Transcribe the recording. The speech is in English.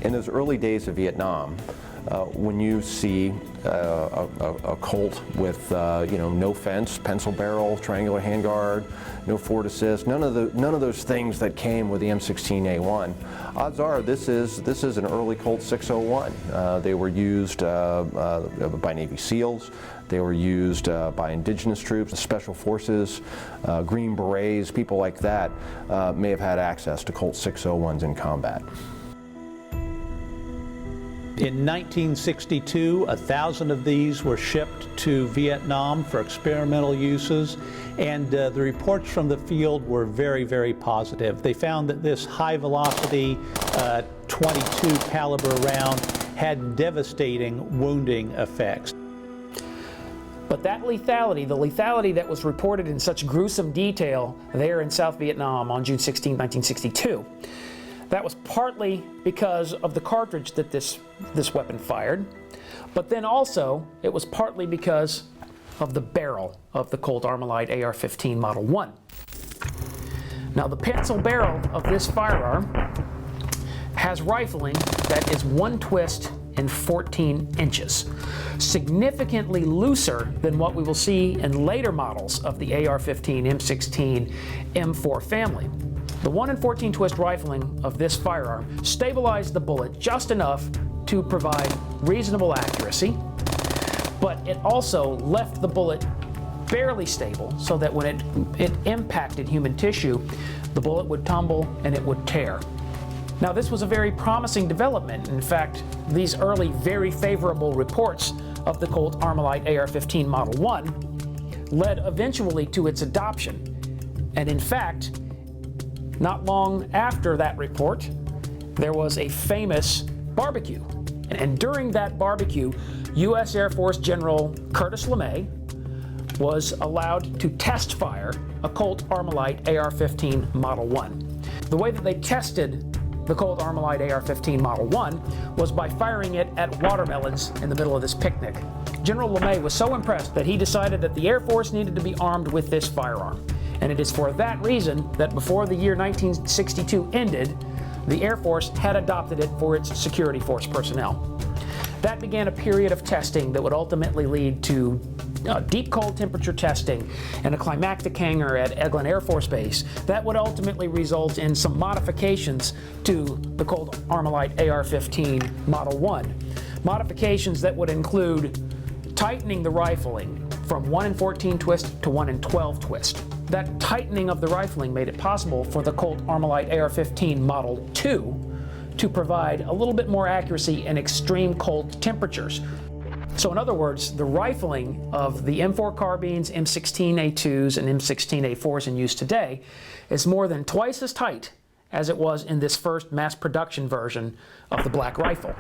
In those early days of Vietnam, when you see a Colt with no fence, pencil barrel, triangular handguard, no forward assist, none of those things that came with the M16A1, odds are this is an early Colt 601. They were used by Navy SEALs. They were used by indigenous troops, special forces, Green Berets, people like that may have had access to Colt 601s in combat. In 1962, 1,000 of these were shipped to Vietnam for experimental uses, and the reports from the field were very, very positive. They found that this high-velocity 22 caliber round had devastating wounding effects. But that lethality, the lethality that was reported in such gruesome detail there in South Vietnam on June 16, 1962, that was partly because of the cartridge that this weapon fired, but then also it was partly because of the barrel of the Colt Armalite AR-15 Model 1. Now, the pencil barrel of this firearm has rifling that is 1 twist and 14 inches, significantly looser than what we will see in later models of the AR-15, M16, M4 family. The 1 and 14 twist rifling of this firearm stabilized the bullet just enough to provide reasonable accuracy, but it also left the bullet barely stable so that when it impacted human tissue, the bullet would tumble and it would tear. Now, this was a very promising development. In fact, these early very favorable reports of the Colt Armalite AR-15 Model 1 led eventually to its adoption. And in fact, not long after that report, there was a famous barbecue. And during that barbecue, U.S. Air Force General Curtis LeMay was allowed to test fire a Colt Armalite AR-15 Model 1. The way that they tested the Colt Armalite AR-15 Model 1 was by firing it at watermelons in the middle of this picnic. General LeMay was so impressed that he decided that the Air Force needed to be armed with this firearm. And it is for that reason that before the year 1962 ended, the Air Force had adopted it for its security force personnel. That began a period of testing that would ultimately lead to deep cold temperature testing and a climactic hangar at Eglin Air Force Base that would ultimately result in some modifications to the Colt Armalite AR-15 Model 1. Modifications that would include tightening the rifling from 1 and 14 twist to 1 and 12 twist. That tightening of the rifling made it possible for the Colt Armalite AR-15 Model 2 to provide a little bit more accuracy in extreme cold temperatures. So in other words, the rifling of the M4 carbines, M16A2s, and M16A4s in use today is more than twice as tight as it was in this first mass production version of the black rifle.